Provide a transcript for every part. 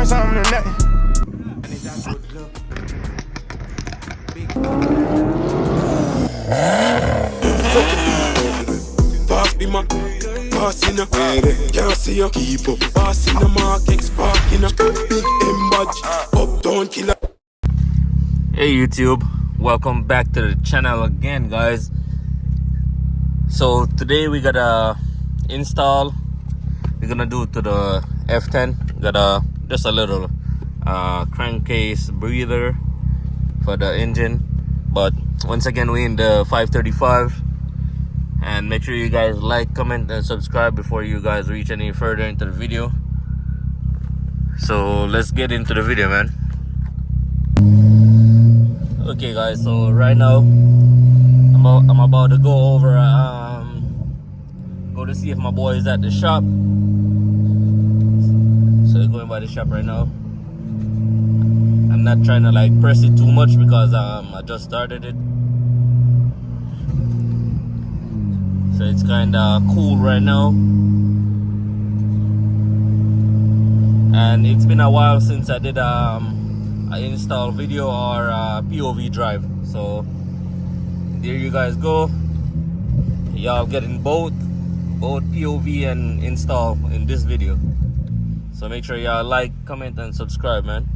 something to nothing. Pass me my passing up, can't see you keep up. Passing the mark, sparking up. Big M badge, uptown killer. Hey YouTube, welcome back to the channel again, guys. So today we gotta install. We're gonna do it to the F10. Got just a little crankcase breather for the engine. But once again, we in the 535. And make sure you guys like, comment, and subscribe before you guys reach any further into the video. So let's get into the video, man. Okay guys, so right now I'm about to go over go to see if my boy is at the shop. So we're going by the shop right now. I'm not trying to like press it too much because I just started it. So it's kinda cool right now. And it's been a while since I did an install video or POV drive. So there you guys go. Y'all getting both POV and install in this video. So make sure y'all like, comment, and subscribe, man.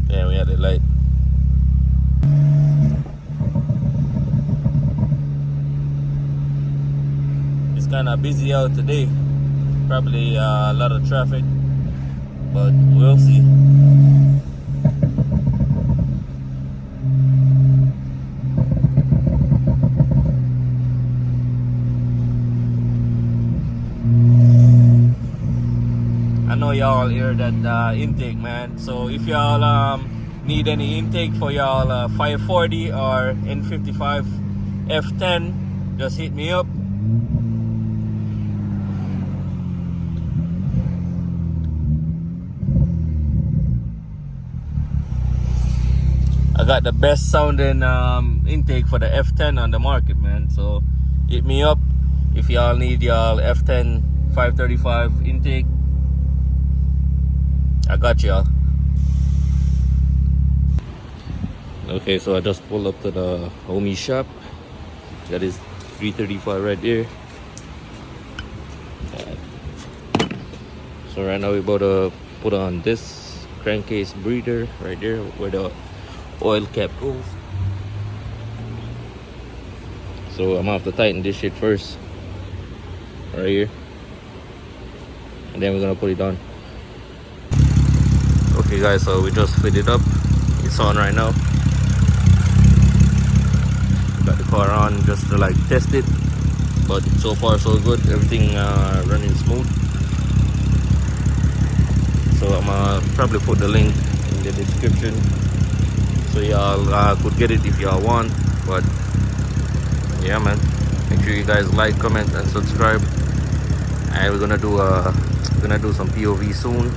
Yeah, we had the light. It's kind of busy out today. Probably a lot of traffic, but we'll see. I know y'all hear that intake, man. So if y'all need any intake for y'all 540 or N55 F10, just hit me up. I got the best sounding intake for the F10 on the market, man. So hit me up if y'all need y'all F10 535 intake. I got y'all. Okay, so I just pulled up to the homie shop. That is 335 right there. So right now we're about to put on this crankcase breather right there where the oil cap goes. So I'm gonna have to tighten this shit first, right here, and then we're gonna put it on. Okay guys, so we just fit it up. It's on right now. Got the car on just to like test it, but so far so good. Everything running smooth. So I'm gonna probably put the link in the description so y'all could get it if y'all want. But yeah, man, make sure you guys like, comment, and subscribe. And we're gonna do some POV soon,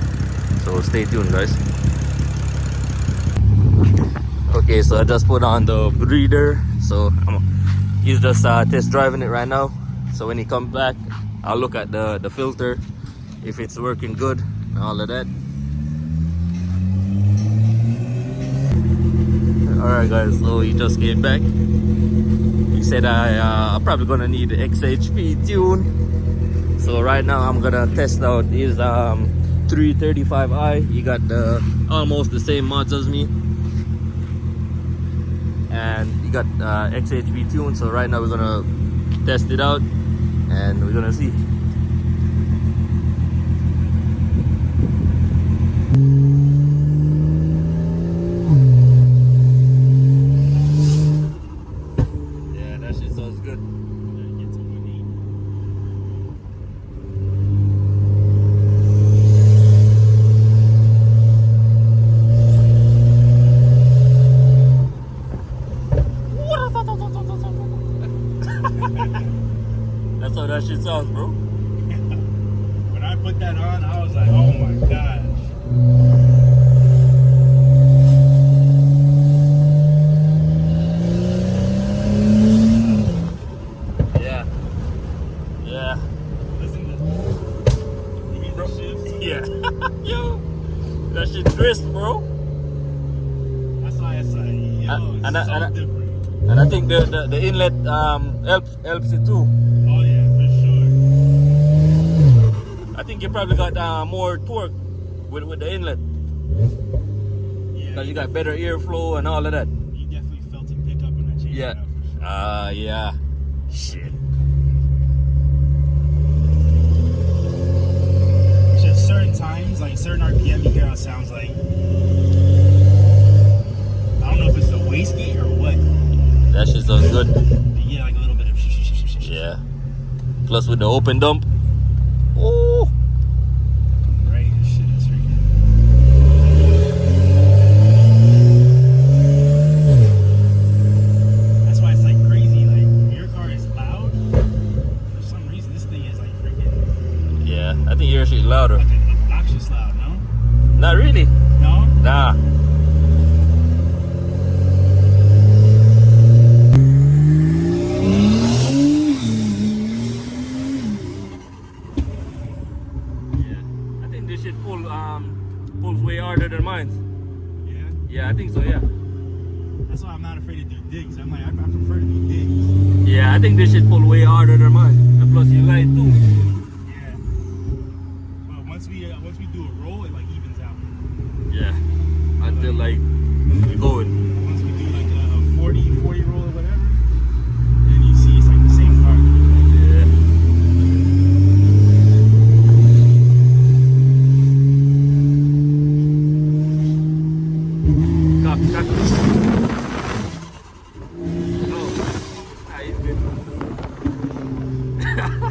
so stay tuned, guys. Okay, so I just put on the breather. So he's just test driving it right now. So when he comes back, I'll look at the filter if it's working good and all of that. Alright guys, so he just came back. He said I'm probably gonna need the XHP tune. So right now I'm gonna test out his 335i. He got almost the same mods as me, and he got XHP tune. So right now we're gonna test it out and we're gonna see. That's how that shit sounds, bro. When I put that on, I was like, oh my gosh. Yeah. Yeah. Listen to crisp, bro. That's why it's like, yo, it's so different. And I think the inlet helps it too. Oh yeah, for sure. I think you probably got more torque with the inlet. Yeah. Because you got better airflow and all of that. You definitely felt it pick up when I changed Yeah. it out, for sure. Yeah. Shit. Just certain times, like certain RPM, you hear how it sounds like. I don't know if it's the wastegate or what. That shit sounds good. Yeah, like a little bit of. Yeah. Plus with the open dump. Oh. Right, shit is freaking. That's why it's like crazy. Like your car is loud. For some reason, this thing is like freaking. Yeah. I think your shit louder. Like obnoxious loud. No. Not really. No. Nah. Pulls way harder than mine. Yeah. Yeah, I think so, yeah. That's why I'm not afraid to do digs. I'm like, I prefer to do digs. Yeah, I think this shit pull way harder than mine. And plus you light too. Yeah. But once we do a roll, it like evens out. Yeah. Until like we going. Once we do like a 40 roll or whatever, then you see it's like the same car.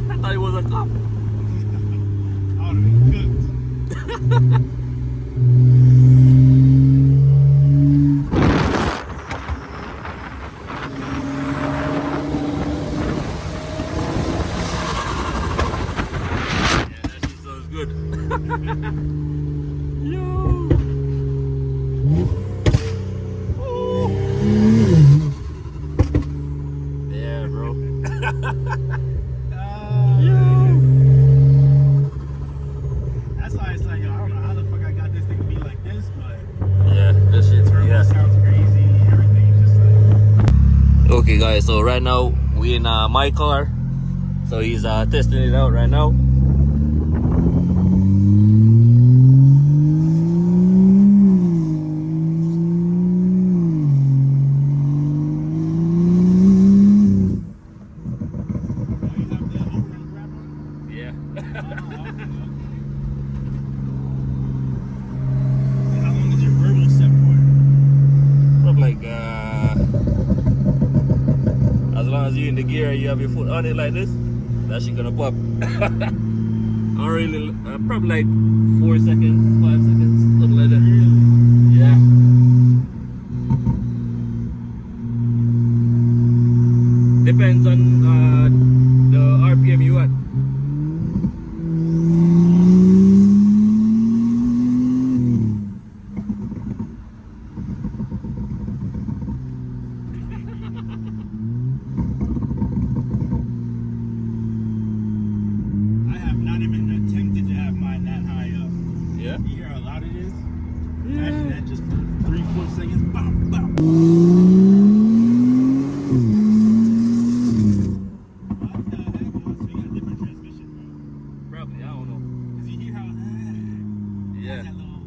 I thought it was a cop. I would have been cooked. Yeah, that shit sounds good. Yo. Yeah, bro. That's why it's like, I don't know how the fuck I got this thing to be like this, but Yeah, that shit's turbo sounds crazy. Everything's just like. Okay, guys, so right now we in my car. So he's testing it out right now. Yeah. How long is your verbal set for? Probably like as long as you're in the gear, you have your foot on it like this, that shit gonna pop. Or really, probably like 4 seconds, 5 seconds, something like that. Yeah. Depends on the RPM you at. I have not even attempted to have mine that high up. Yeah. You hear how loud it is? Imagine that just for 3-4 seconds. Bam, bam. What the heck? You must be a different transmission, bro. Probably, I don't know. Because you hear how Yeah. that little,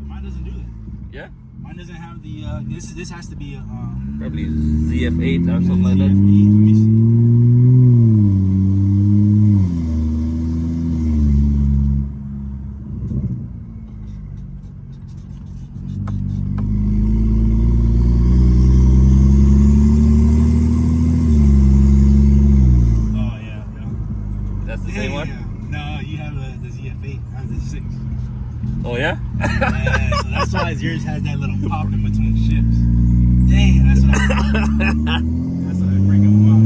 mine doesn't do that. Yeah. Mine doesn't have the this has to be a Probably ZF8 or something like that. Let me see. Oh yeah, yeah. That's the same one? No, you have the ZF8. I have the 6. Oh yeah? Yeah, so that's why yours has that little pop in between ships. Damn, that's what I bring them up.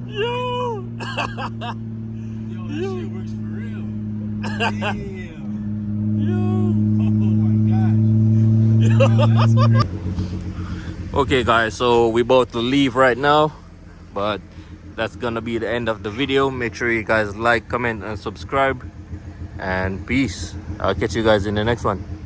Yo! Yo, that shit works for real. Damn. Yo! Oh my gosh. Yo, that's crazy. Okay guys, so we about to leave right now, but that's gonna be the end of the video. Make sure you guys like, comment and subscribe, and peace. I'll catch you guys in the next one.